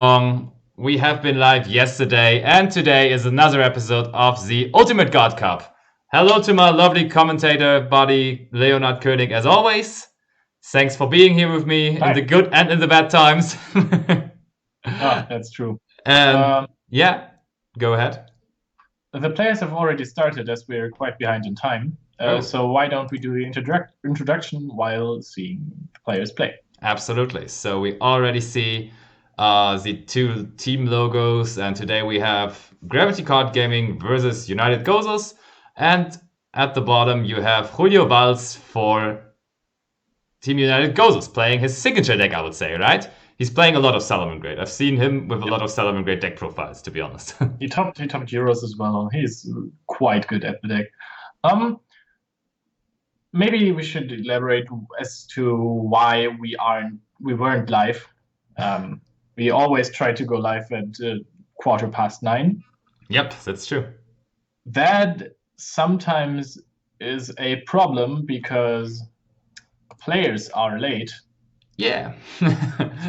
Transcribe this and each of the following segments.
We have been live yesterday, and today is another episode of the Ultimate God Cup. Hello to my lovely commentator buddy Leonard Koenig, as always. Thanks for being here with me in Hi. the good and in the bad times. That's true. And Um, yeah, go ahead. the players have already started as we're quite behind in time. Oh, So why don't we do the introduction while seeing the players play? absolutely. So we already see the two team logos, and today we have Gravity Card Gaming versus United Gosus, and at the bottom you have Julio Valls for Team United Gosus playing his signature deck, I would say, right? He's playing a lot of Salomon Grade. I've seen him with a Yep. lot of Salomon Grade deck profiles, to be honest. He topped Euros as well. He's quite good at the deck. Um, Maybe we should elaborate as to why we weren't live. We always try to go live at 9:15. Yep, that's true. That sometimes is a problem because players are late. Yeah.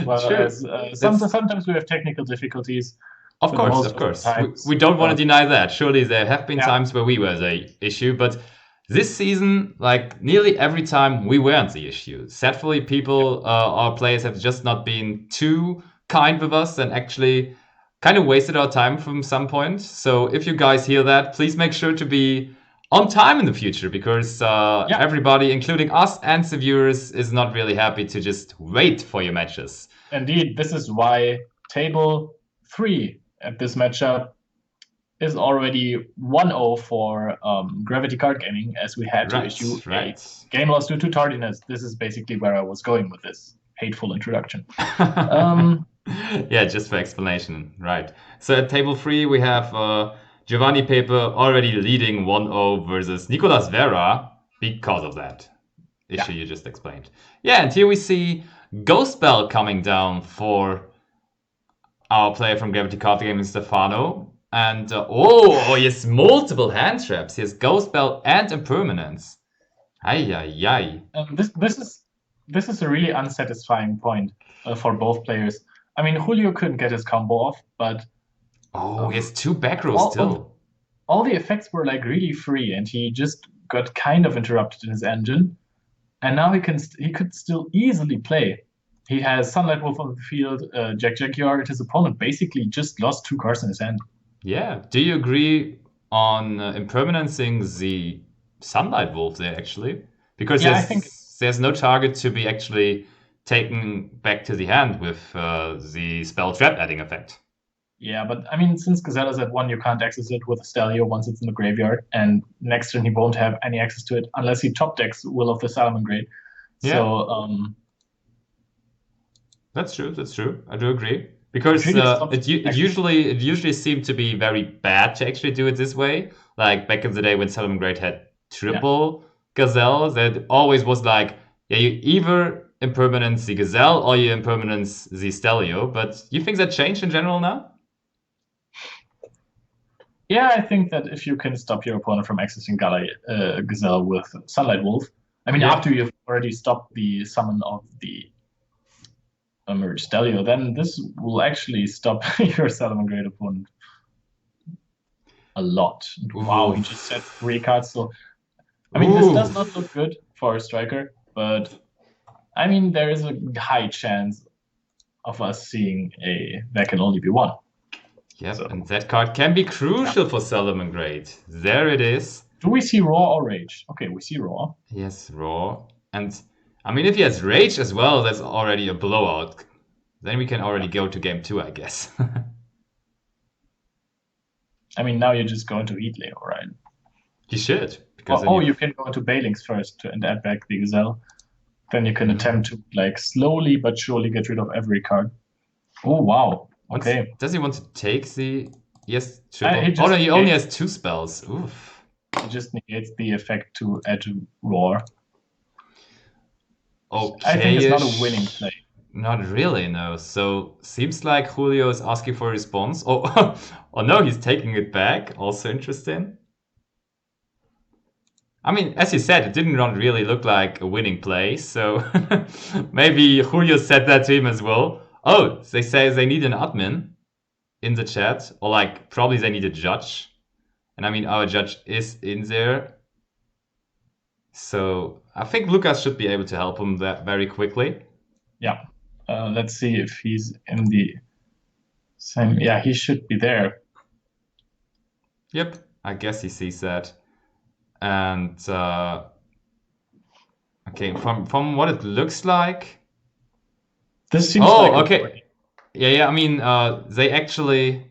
Well, True. as sometimes we have technical difficulties. Of But course, most of of the course. times, We don't want to deny that. Surely there have been yeah, times where we were the issue, but this season, like nearly every time, we weren't the issue. Sadly, people, our players have just not been too kind with us and actually kind of wasted our time from some point. So if you guys hear that, please make sure to be on time in the future because yeah, everybody, including us and the viewers, is not really happy to just wait for your matches. indeed. This is why table 3 at this matchup is already 1-0 for Gravity Card Gaming, as we had to issue a game loss due to tardiness. This is basically where I was going with this hateful introduction. Yeah, just for explanation, right. So at table 3, we have Giovanni Pepe already leading 1-0 versus Nicolas Vera because of that issue you just explained. Yeah, and here we see Ghost Bell coming down for our player from Gravity Card Gaming, Stefano. And he has multiple hand traps. He has Ghost Bell and Impermanence. Ay, ay, ay. This is a really unsatisfying point for both players. I mean, Julio couldn't get his combo off, but he has two back rows all, still. all the effects were like really free, and he just got kind of interrupted in his engine. And now he could still easily play. He has Sunlight Wolf on the field, Jack Jaguar. His opponent basically just lost 2 cards in his hand. Yeah. Do you agree on impermanencing the Sunlight Wolf there, actually? Because Yeah, I think there's no target to be actually taken back to the hand with the spell trap adding effect. yeah, but I mean, since Gazella's at 1, you can't access it with Stelio once it's in the graveyard, and next turn he won't have any access to it unless he top decks Will of the Salamangreat. Yeah. So That's true. That's true. I do agree because it usually seemed to be very bad to actually do it this way. Like back in the day when Salamangreat had triple Gazelle, that always was like, yeah, you either impermanence the Gazelle or you impermanence the Stelio. But you think that changed in general now? yeah, I think that if you can stop your opponent from accessing Gazelle with Sunlight Wolf, I mean, after you've already stopped the summon of the Stelio, then this will actually stop your Salamangreat opponent a lot. Wow, he just said 3 cards. So, I mean, this does not look good for a striker, but I mean, there is a high chance of us seeing there can only be one. Yep, so, and that card can be crucial for Salamangreat. There it is. Do we see Raw or Rage? Okay, we see Raw. Yes, Raw. And, I mean, if he has Rage as well, that's already a blowout. Then we can already go to game 2, I guess. I mean, now you're just going to eat Leo, right? You should. Because you can go into Balings first and add back the Gazelle. Then you can attempt to, like, slowly but surely get rid of every card. Oh, wow. Okay. Does he want to take the... Yes, triple. He only has 2 spells. Oof. He just negates the effect to add to Roar. Okay. I think it's not a winning play. Not really, no. So, seems like Julio is asking for a response. Oh, oh no, he's taking it back. Also interesting. I mean, as you said, it didn't really look like a winning play. So, maybe Julio said that to him as well. Oh, they say they need an admin in the chat, or like probably they need a judge. And I mean, our judge is in there. So I think Lucas should be able to help him that very quickly. Yeah. Let's see if he's in the same. Yeah, he should be there. Yep, I guess he sees that. And okay, from what it looks like. This seems like a okay. party. Yeah. I mean, they actually.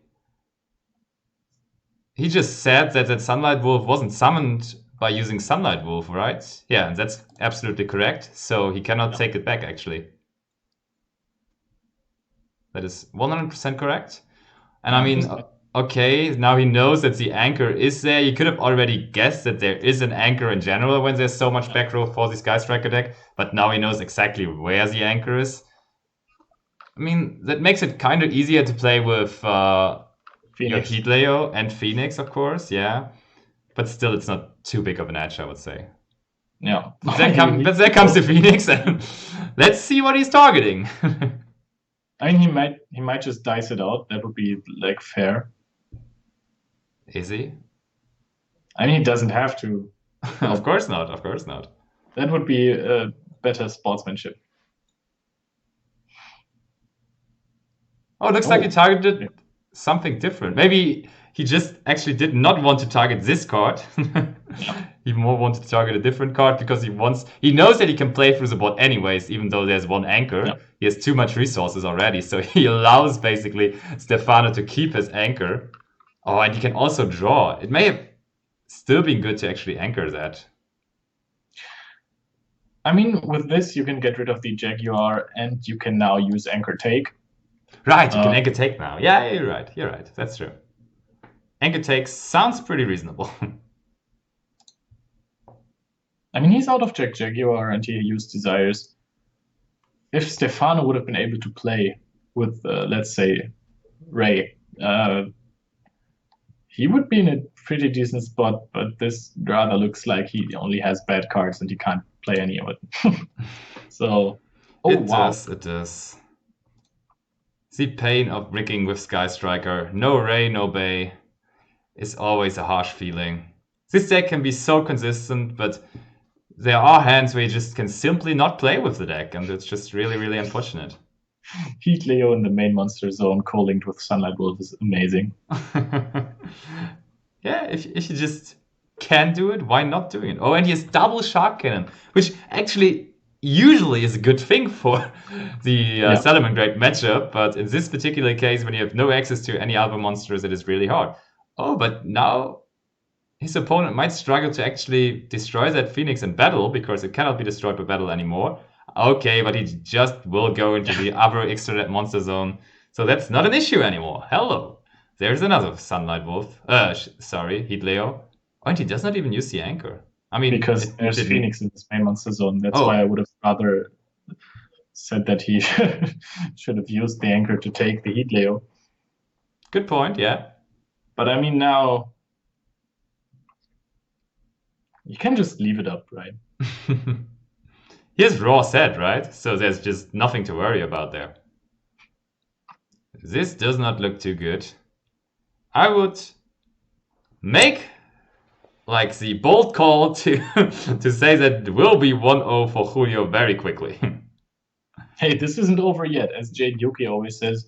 He just said that Sunlight Wolf wasn't summoned by using Sunlight Wolf, right? Yeah, and that's absolutely correct. So he cannot take it back, actually. That is 100% correct. And I mean, okay, now he knows that the anchor is there. You could have already guessed that there is an anchor in general when there's so much back row for the Sky Striker deck, but now he knows exactly where the anchor is. I mean, that makes it kind of easier to play with your Heat Leo and Phoenix, of course, yeah. But still, it's not too big of an edge, I would say. Yeah. But there comes the Phoenix, and let's see what he's targeting. I mean, he might just dice it out. That would be like fair. Is he? I mean, he doesn't have to. Of course not. Of course not. That would be better sportsmanship. Oh, it looks like he targeted something different. Maybe he just actually did not want to target this card. He more wanted to target a different card because he knows that he can play through the board anyways, even though there's one anchor. Yeah. He has too much resources already, so he allows basically Stefano to keep his anchor. Oh, and he can also draw. It may have still been good to actually anchor that. I mean, with this, you can get rid of the Jaguar, and you can now use Anchor Take. Right, you can Anchor Take now. Yeah, you're right. You're right. That's true. Anchor Take sounds pretty reasonable. I mean, he's out of Jaguar, and he used Desires. If Stefano would have been able to play with, let's say, Ray, he would be in a pretty decent spot, but this rather looks like he only has bad cards and he can't play any of it. So, it does. The pain of rigging with Sky Striker. No Ray, no Bay is always a harsh feeling. This deck can be so consistent, but there are hands where you just can simply not play with the deck, and it's just really, really unfortunate. Heat Leo in the main monster zone co-linked with Sunlight Wolf is amazing. Yeah, if you just can do it, why not doing it? Oh, and he has double Shark Cannon, which actually usually is a good thing for the Salamangreat matchup, but in this particular case, when you have no access to any other monsters, it is really hard. Oh, but now his opponent might struggle to actually destroy that Phoenix in battle, because it cannot be destroyed by battle anymore. Okay, but he just will go into the other extra monster zone, so that's not an issue anymore. Hello. There's another Sunlight Wolf. Sorry, Heat Leo. Oh, and he does not even use the anchor. I mean, because there's Phoenix in this main monster zone. That's why I would have rather said that he should have used the anchor to take the Heat Leo. Good point, yeah. But I mean, now you can just leave it up, right? He has raw set, right? So there's just nothing to worry about there. This does not look too good. I would make like the bold call to to say that it will be 1-0 for Julio very quickly. Hey, this isn't over yet. As Jade Yuki always says,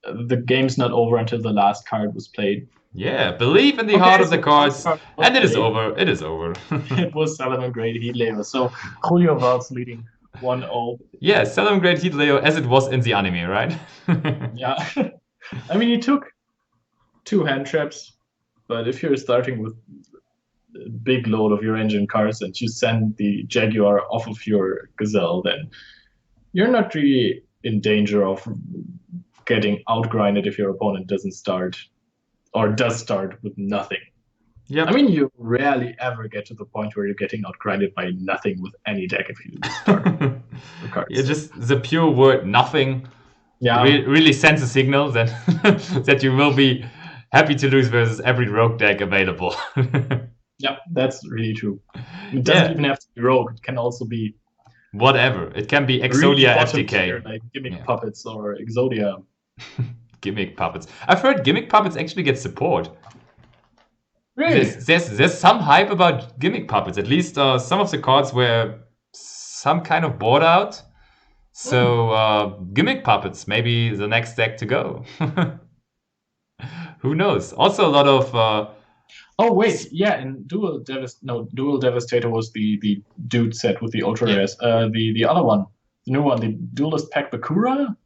the game's not over until the last card was played. Yeah, believe in the heart of the cards, and it is over. It is over. It was Salamangreat Heat Leo. So Julio Valls leading 1-0. Yeah, Salamangreat Heat Leo as it was in the anime, right? Yeah. I mean, he took 2 hand traps, but if you're starting with a big load of your engine cards and you send the Jaguar off of your Gazelle, then you're not really in danger of getting outgrinded if your opponent doesn't start or does start with nothing. Yeah. I mean, you rarely ever get to the point where you're getting outgrinded by nothing with any deck if you start the cards. Yeah, just the pure word nothing really sends a signal that that you will be happy to lose versus every rogue deck available. Yeah, that's really true. It doesn't even have to be rogue. It can also be whatever. It can be Really Exodia bottom tier, FTK. like Gimmick Yeah. Puppets or Exodia. Gimmick puppets. I've heard gimmick puppets actually get support. Really? There's some hype about gimmick puppets. At least some of the cards were some kind of bought out. So gimmick puppets, maybe the next deck to go. Who knows? Also a lot of Oh wait, yeah, and Dual Devastator was the dude set with the ultra yeah, rares. The other one, the new one, the Duelist Pack Bakura.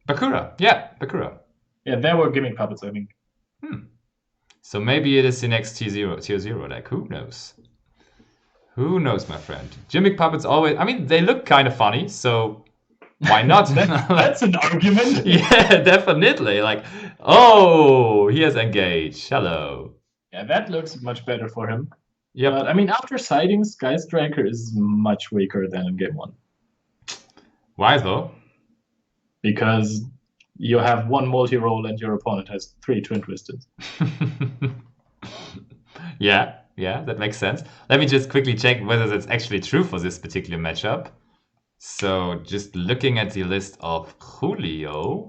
Bakura. Yeah, Bakura. Yeah, there were Gimmick Puppets, I think. So maybe it is the next tier zero deck. Who knows? Who knows, my friend? Gimmick puppets always. I mean, they look kind of funny, so why not? That's an argument. Yeah, definitely. Like, oh, he has engaged. Hello. Yeah, that looks much better for him. Yep. But I mean, after sighting, Sky Striker is much weaker than in Game 1. Why though? Because you have one multi-roll and your opponent has 3 Twin Twisters. Yeah, that makes sense. Let me just quickly check whether that's actually true for this particular matchup. So just looking at the list of Julio.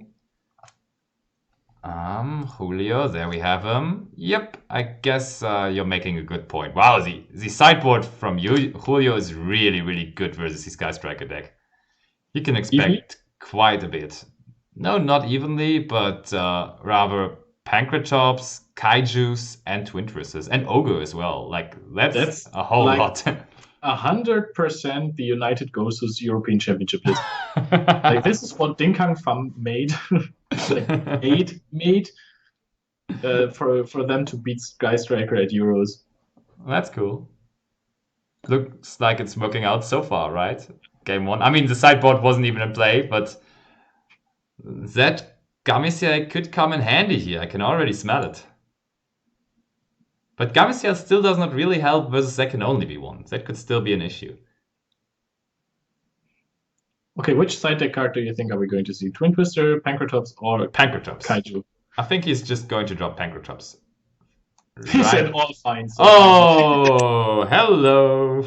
Julio, there we have him. Yep, I guess you're making a good point. Wow, the sideboard from Julio is really, really good versus the Sky Striker deck. You can expect quite a bit. No, not evenly, but rather Pancratops, Kaijus, and Twin Twisters, and Ogre as well. Like, that's a whole lot. 100% the United Gosus European Championship list. Like, this is what Dinkang Fam made. made for them to beat Sky Striker at Euros. That's cool. Looks like it's working out so far, right? Game 1. I mean, the sideboard wasn't even in play, but that Gamisia could come in handy here. I can already smell it. But Gamisia still does not really help versus that can only be one. That could still be an issue. Okay, which side deck card do you think are we going to see? Twin Twister, Pancratops, or Pancratops. Kaiju? I think he's just going to drop Pancratops. He said all fine. So oh, hello.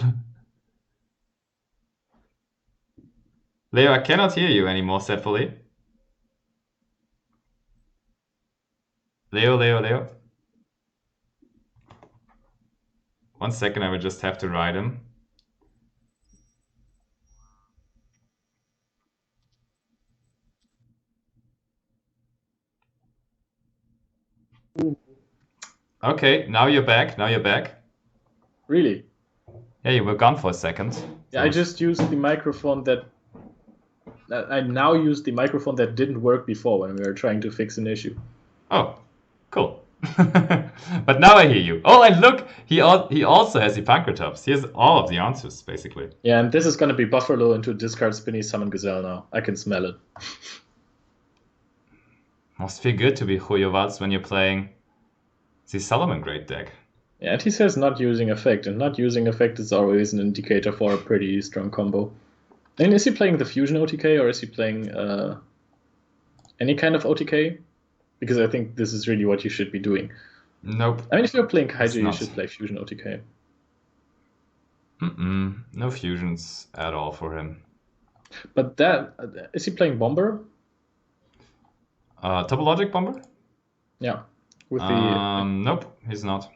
Leo, I cannot hear you anymore, sadly. Leo. 1 second, I will just have to write him. Okay, now you're back. Really? Yeah, you were gone for a second. Yeah, I just used the microphone that... I now use the microphone that didn't work before when we were trying to fix an issue. Oh, cool. But now I hear you. Oh, and look, he also has the Pancratops. He has all of the answers, basically. Yeah, and this is going to be Buffalo into discard Spinny Summon Gazelle now. I can smell it. Must feel good to be Julio Valls when you're playing the Solomon Great deck. Yeah, and he says not using effect, and not using effect is always an indicator for a pretty strong combo. And is he playing the Fusion OTK, or is he playing any kind of OTK? Because I think this is really what you should be doing. Nope. I mean, if you're playing Kaiju, you should play Fusion OTK. No fusions at all for him. But is he playing Bomber? Topologic Bomber? Yeah. With the nope, he's not.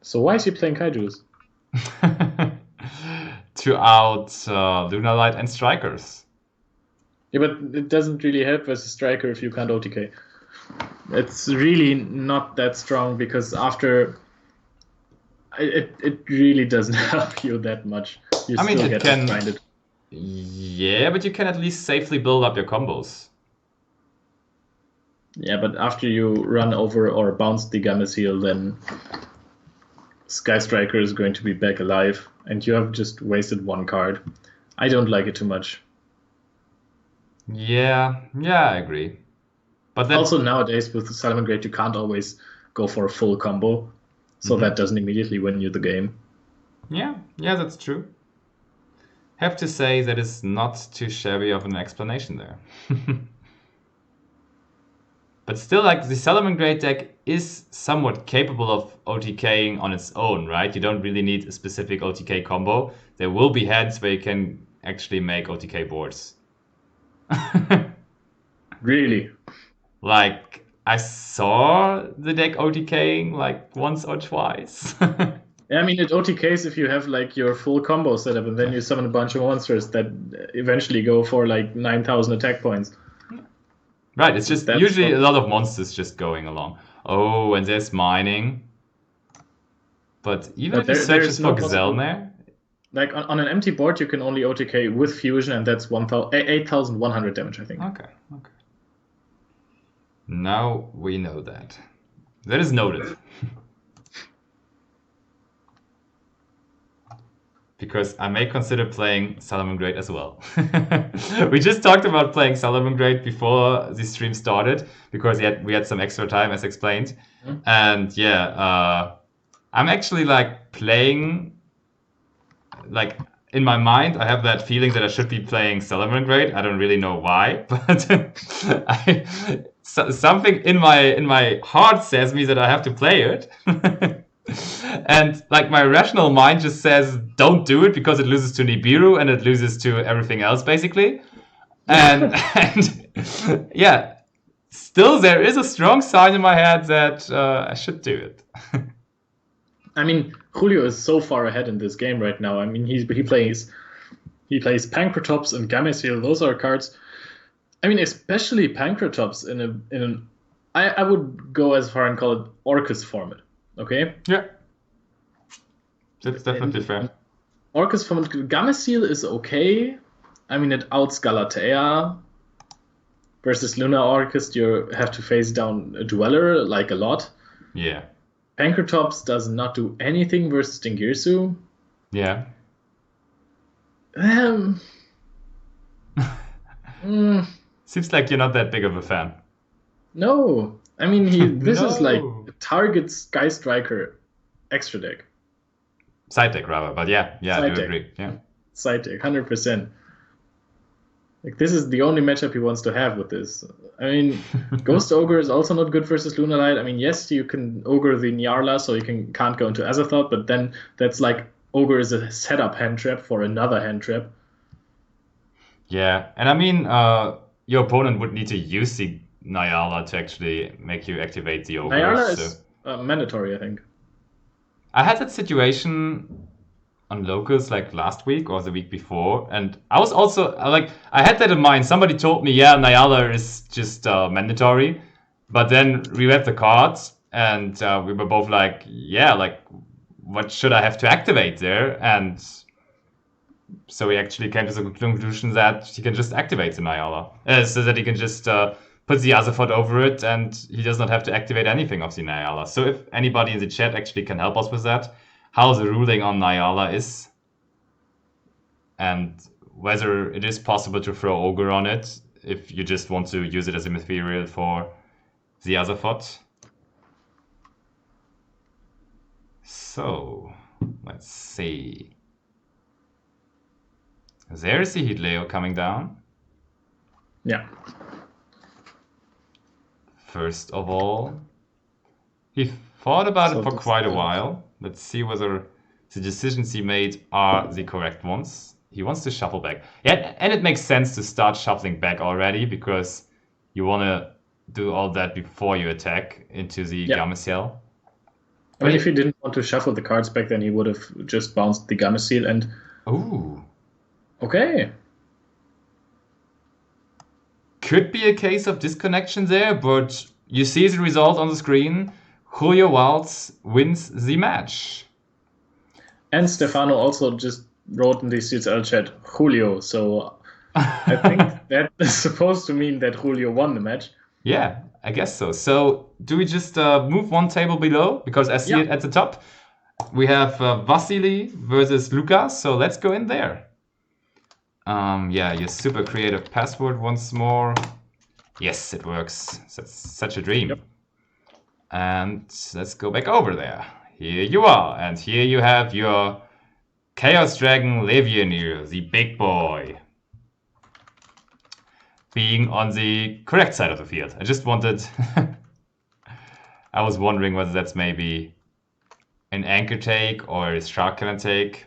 So why is he playing Kaijus? To out Lunar Light and Strikers. Yeah, but it doesn't really help versus Striker if you can't OTK. It's really not that strong because after it really doesn't help you that much. You still get outgrinded. Yeah, but you can at least safely build up your combos. Yeah, but after you run over or bounce the Gameciel, then Sky Striker is going to be back alive, and you have just wasted 1 card. I don't like it too much. Yeah, I agree. But also nowadays with Solomon Great, you can't always go for a full combo, so that doesn't immediately win you the game. Yeah, that's true. Have to say that is not too shabby of an explanation there. But still, like, the Solomon Great deck is somewhat capable of OTKing on its own, right? You don't really need a specific OTK combo. There will be hands where you can actually make OTK boards. Really? Like, I saw the deck OTKing like once or twice. Yeah, I mean, it OTKs if you have like your full combo setup and then you summon a bunch of monsters that eventually go for like 9,000 attack points. Right, it's just That's usually not- a lot of monsters just going along. Oh, and there's mining. But even if he searches there's for no possible. Gazelner, Like on an empty board, you can only OTK with fusion, and that's 8,100 damage, I think. okay. Now we know that. That is noted. Because I may consider playing Salamangreat as well. We just talked about playing Salamangreat before the stream started, because we had some extra time, as explained. And yeah, I'm actually like playing, like in my mind, I have that feeling that I should be playing Salamangreat. I don't really know why, but something in my heart says me that I have to play it. And like my rational mind just says don't do it because it loses to Nibiru and it loses to everything else basically. And yeah, still there is a strong sign in my head that I should do it. I mean, Julio is so far ahead in this game right now. I mean, he plays Pancratops and Gameciel. Those are cards. I mean, especially Pancratops I would go as far and call it Orcus format. Okay. Yeah, that's definitely fair. Orcus format. Gameciel is okay. I mean, it outs Galatea. Versus Luna Orcus, you have to face down a Dweller like a lot. Yeah. Pancratops does not do anything versus Dingirsu. Yeah. Seems like you're not that big of a fan. No. I mean, this No. is like target Sky Striker extra deck. Side deck, rather. But yeah, Side I do deck. agree. Yeah. Side deck, 100%. Like, this is the only matchup he wants to have with this. I mean, Ghost Ogre is also not good versus Lunalight. I mean, yes, you can Ogre the Nyarla, so you can't go into Azathoth, but then that's like Ogre is a setup hand trap for another hand trap. Yeah, and I mean, your opponent would need to use the Nyarla to actually make you activate the Ogre. Nyarla is mandatory, I think. I had that situation on Locals like last week or the week before, and I was also like, I had that in mind. Somebody told me, yeah, Nyarla is just mandatory, but then we read the cards and we were both like, yeah, like what should I have to activate there? And so we actually came to the conclusion that he can just activate the Nyarla, so that he can just put the Azathoth over it, and he does not have to activate anything of the Nyarla. So if anybody in the chat actually can help us with that, how the ruling on Nyarla is, and whether it is possible to throw Ogre on it if you just want to use it as a material for the Azathoth. So, let's see. There's the Heatleo coming down. Yeah. First of all, he thought about it for quite a while. Let's see whether the decisions he made are the correct ones. He wants to shuffle back. Yeah, and it makes sense to start shuffling back already because you want to do all that before you attack into the Gameciel. I mean, if he didn't want to shuffle the cards back, then he would have just bounced the Gameciel and... Ooh. Okay. Could be a case of disconnection there, but you see the result on the screen. Julio Valls wins the match. And Stefano also just wrote in the CSL chat, Julio, so I think that is supposed to mean that Julio won the match. Yeah, I guess so. So do we just move one table below? Because I see it at the top. We have Vasily versus Lucas, so let's go in there. Yeah, your super creative password once more. Yes, it works. That's such a dream. Yep. And let's go back over there. Here you are. And here you have your Chaos Dragon Levianir, the big boy. Being on the correct side of the field. I just wanted... I was wondering whether that's maybe an anchor take or a shark cannon take.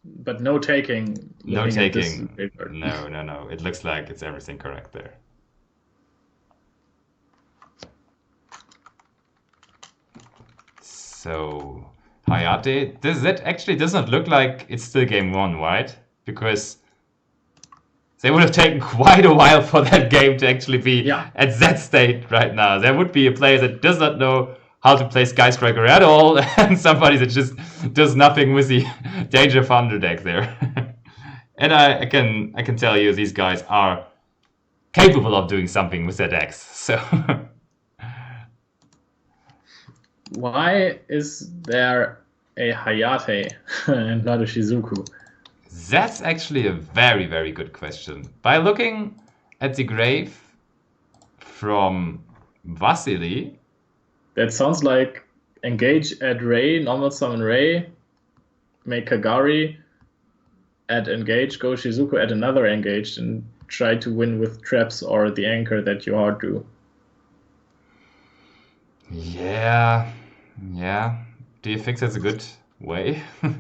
But no taking. No Looking at this taking. paper. No. It looks like it's everything correct there. So, Hayate, that actually does not look like it's still game one, right? Because they would have taken quite a while for that game to actually be Yeah. at that state right now. There would be a player that does not know how to play Sky Striker at all, and somebody that just does nothing with the Danger Thunder deck there. And I can tell you these guys are capable of doing something with their decks. So Why is there a Hayate and not a Shizuku? that's actually a very, very good question. By looking at the grave from Vasily, That sounds like engage at Ray, normal summon Ray, make Kagari, add engage, go Shizuku, add another engaged, and try to win with traps or the anchor that you hard do. yeah. Do you think that's a good way? I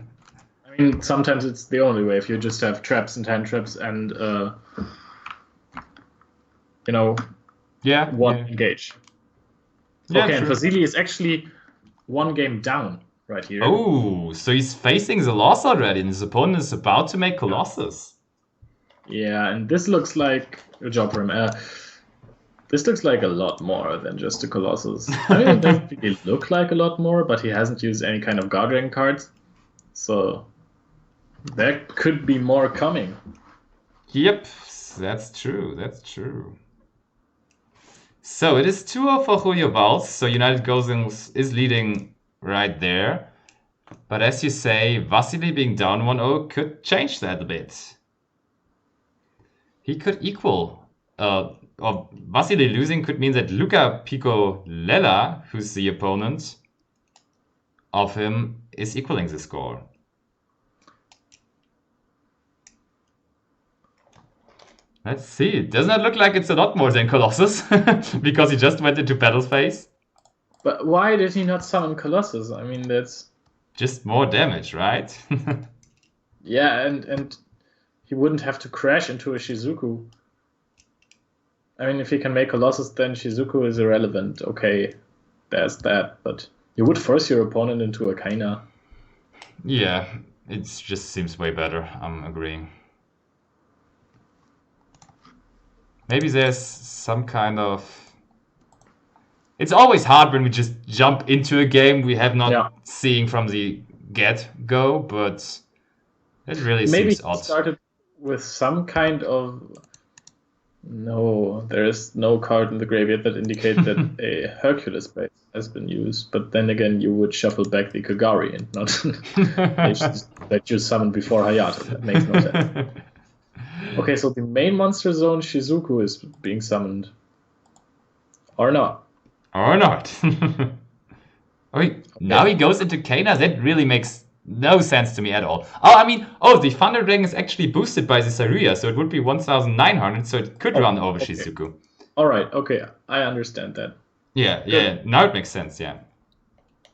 mean, sometimes it's the only way if you just have traps and hand traps and Yeah. one Yeah. engage. Yeah, Okay, and true. Vasily is actually one game down right here. Oh, so he's facing the loss already, and his opponent is about to make Colossus. Yeah, and this looks like good job for him. This looks like a lot more than just a Colossus. I mean, it doesn't really look like a lot more, but he hasn't used any kind of Guardian cards, so there could be more coming. Yep, that's true. So it is 2-0 for Julio Valls. So United Gosus is leading right there. But as you say, Vasily being down 1-0 could change that a bit. He could equal. Or Vasily losing could mean that Luca Pico Lella, who's the opponent of him, is equaling the score. Let's see. Doesn't it look like it's a lot more than Colossus? Because he just went into battle phase? But why did he not summon Colossus? I mean, that's... Just more damage, right? Yeah, and he wouldn't have to crash into a Shizuku. I mean, if he can make Colossus, then Shizuku is irrelevant. Okay, there's that. But you would force your opponent into a Kaina. Yeah, it just seems way better. I'm agreeing. Maybe there's some kind of... It's always hard when we just jump into a game we have not seen from the get-go, but it really Maybe seems odd. Started with some kind of... No, there is no card in the graveyard that indicates that a Hercules base has been used. But then again, you would shuffle back the Kagari and not that you summoned before Hayate. That makes no sense. Okay, so the main monster zone Shizuku is being summoned. Or not. Or not. Now he goes into Kaina? That really makes no sense to me at all. Oh, I mean, the Thunder Dragon is actually boosted by the Saruya, so it would be 1,900, so it could run over Shizuku. Alright, okay, I understand that. Yeah, now it makes sense, yeah.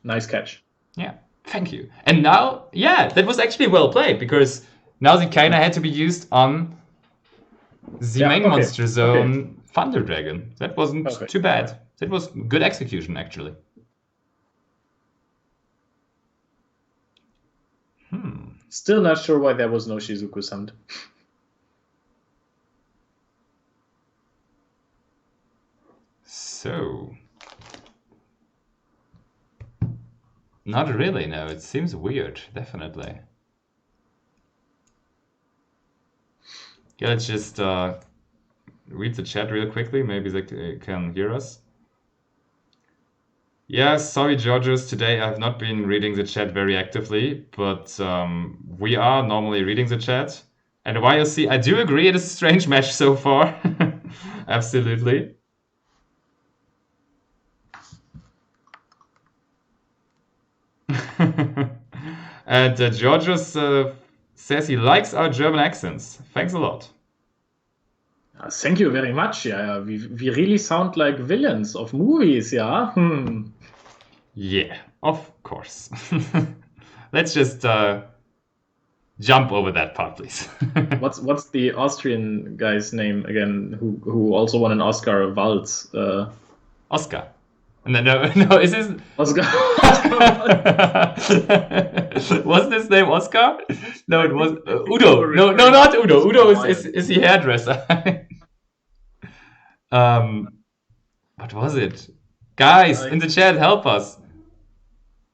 Nice catch. Yeah, thank you. And now, yeah, that was actually well played, because now the Kaina had to be used on the main monster zone Thunder Dragon. That wasn't too bad. That was good execution, actually. Still not sure why there was no Shizuku summoned. So... Not really, no. It seems weird, definitely. Yeah, let's just read the chat real quickly. Maybe they can hear us. Yeah, sorry, Georgios. Today I have not been reading the chat very actively, but we are normally reading the chat. And YOC, I do agree it is a strange match so far. Absolutely. And Georgios says he likes our German accents. Thanks a lot. Thank you very much. Yeah, we really sound like villains of movies, yeah? Yeah, of course. Let's just jump over that part, please. What's the Austrian guy's name again? Who also won an Oscar? Valls. Oscar. No, is this Oscar. Wasn't his name Oscar? No, it was Udo. No, not Udo. Udo is the hairdresser. What was it? Guys, in the chat, help us.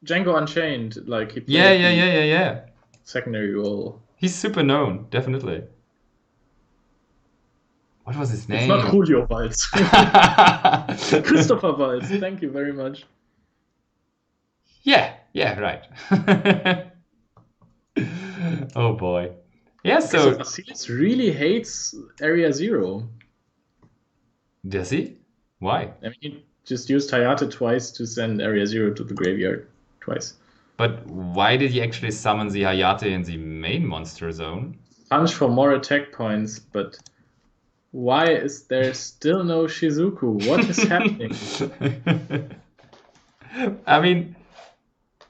Django Unchained, like he played Yeah. secondary role. He's super known, definitely. What was his name? It's not Julio Valls. Christopher Valls. Thank you very much. Yeah, right. Oh boy. Yeah, so Vasilis really hates Area Zero. Does he? Why? I mean, he just used Hayate twice to send Area Zero to the graveyard. Twice. But why did he actually summon the Hayate in the main monster zone? Punch for more attack points, but why is there still no Shizuku? What is happening? I mean,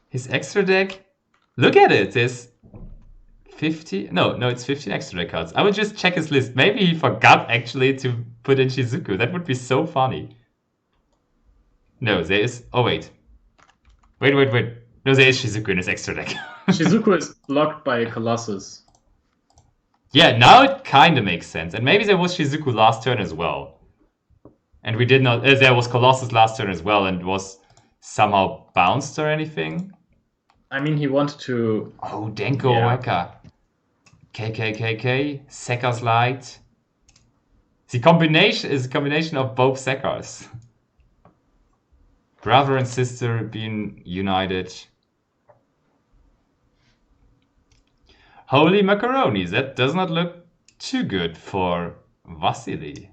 his extra deck, look at it, there's 50, no, it's 15 extra deck cards. I would just check his list. Maybe he forgot actually to put in Shizuku. That would be so funny. No, there is, oh wait. Wait. No, there is Shizuku in his extra deck. Shizuku is blocked by Colossus. Yeah, now it kind of makes sense. And maybe there was Shizuku last turn as well. And we did not, there was Colossus last turn as well and was somehow bounced or anything. I mean, he wanted to... Oh, Denko Weka. KKKK, Sekka's Light. The combination is a combination of both Sekkas. Brother and sister being united. Holy macaroni, that does not look too good for Vasily.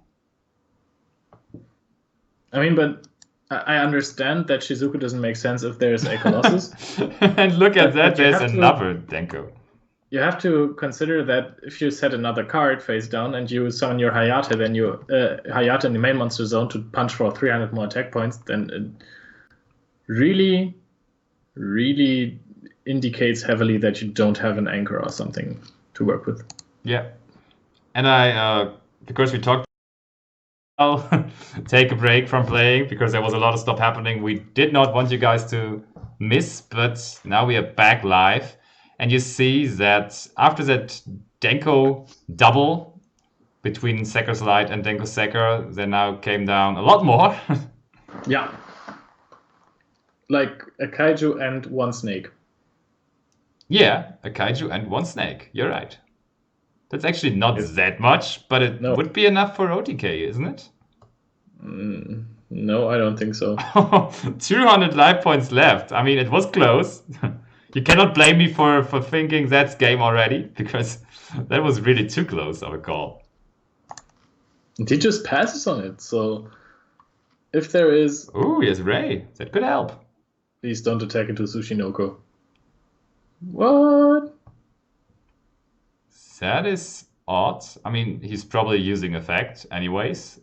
I mean, but I understand that Shizuku doesn't make sense if there's a Colossus. And look at that, there's another Denko. You have to consider that if you set another card face down and you summon your Hayate, then you Hayate in the main monster zone to punch for 300 more attack points, then it really indicates heavily that you don't have an anchor or something to work with. Yeah. And I, because we talked, I'll take a break from playing because there was a lot of stuff happening we did not want you guys to miss, but now we are back live. And you see that after that Denko double between Sekka's Light and Denko Sekka, there now came down a lot more. Yeah. Like a kaiju and one snake. Yeah, a kaiju and one snake. You're right. That's actually not that much, but it would be enough for OTK, isn't it? No, I don't think so. 200 life points left. I mean, it was close. You cannot blame me for thinking that's game already, because that was really too close of a call. And he just passes on it, so if there is... Ooh, yes, Ray. That could help. Please don't attack into Tsushinoko. What? That is odd. I mean, he's probably using effect anyways.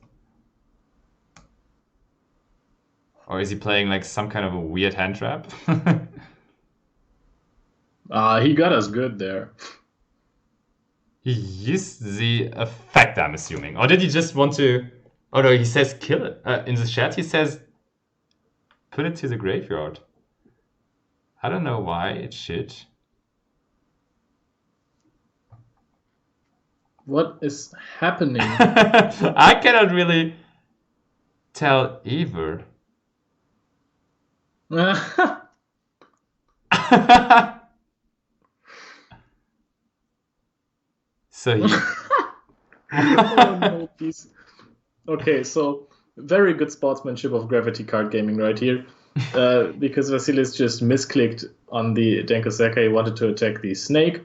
Or is he playing like some kind of a weird hand trap? He got us good there. He used the effect, I'm assuming. Or did he just want to... Oh no, he says kill it. In the chat he says put it to the graveyard. I don't know why it should. What is happening? I cannot really tell either. So he... Oh, no, please. Okay, so very good sportsmanship of Gravity Card Gaming right here. Because Vasilis just misclicked on the Denko Sekka. He wanted to attack the snake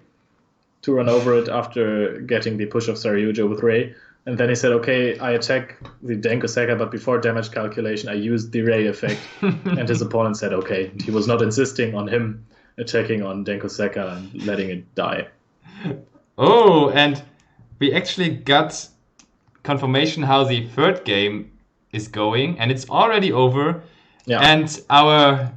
to run over it after getting the push of Saryuja with Ray. And then he said, okay, I attack the Denko Sekka, but before damage calculation, I used the Ray effect. And his opponent said, okay. He was not insisting on him attacking on Denko Sekka and letting it die. Oh, and we actually got confirmation how the third game is going, and it's already over. Yeah. And our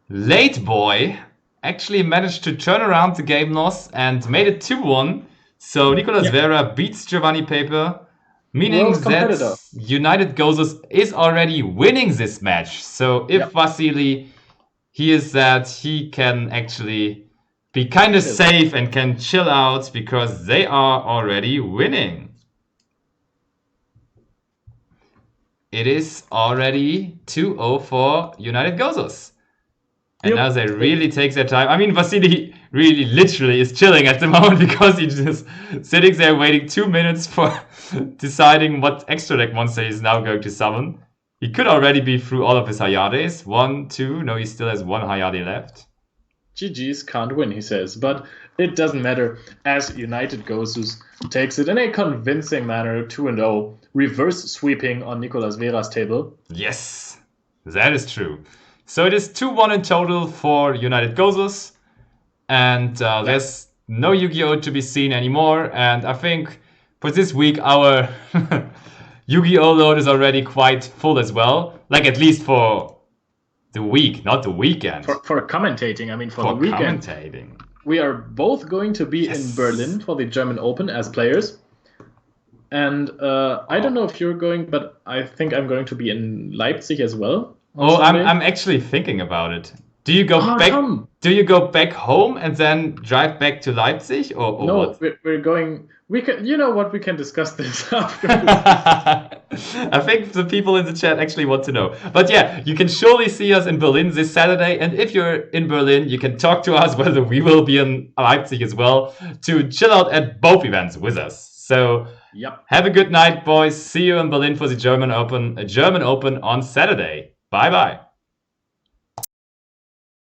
late boy actually managed to turn around the game loss and made it 2-1. So Nicolas Vera beats Giovanni Paper, meaning World's competitor. that United Gosus is already winning this match. So if Vasily hears that, he can actually be kind of safe and can chill out because they are already winning. It is already 2-0 for United Gosus. And now they really take their time. I mean, Vasily really literally is chilling at the moment because he's just sitting there waiting 2 minutes for deciding what extra deck monster he's now going to summon. He could already be through all of his Hayades. 1, 2. No, he still has 1 Hayade left. GG's can't win, he says. But it doesn't matter, as United Gosus takes it in a convincing manner, 2-0, reverse sweeping on Nicolas Vera's table. Yes, that is true. So it is 2-1 in total for United Gosus. And there's no Yu-Gi-Oh! To be seen anymore. And I think for this week, our Yu-Gi-Oh! Load is already quite full as well. Like, at least for the week, not the weekend. For commentating, I mean, for the weekend. Commentating. We are both going to be in Berlin for the German Open as players. And I don't know if you're going, but I think I'm going to be in Leipzig as well. Oh, I'm actually thinking about it. Do you go back? Come. Do you go back home and then drive back to Leipzig, or no? What? We're going. We can. You know what? We can discuss this after. I think the people in the chat actually want to know. But yeah, you can surely see us in Berlin this Saturday. And if you're in Berlin, you can talk to us whether we will be in Leipzig as well to chill out at both events with us. So have a good night, boys. See you in Berlin for the German Open on Saturday. Bye-bye.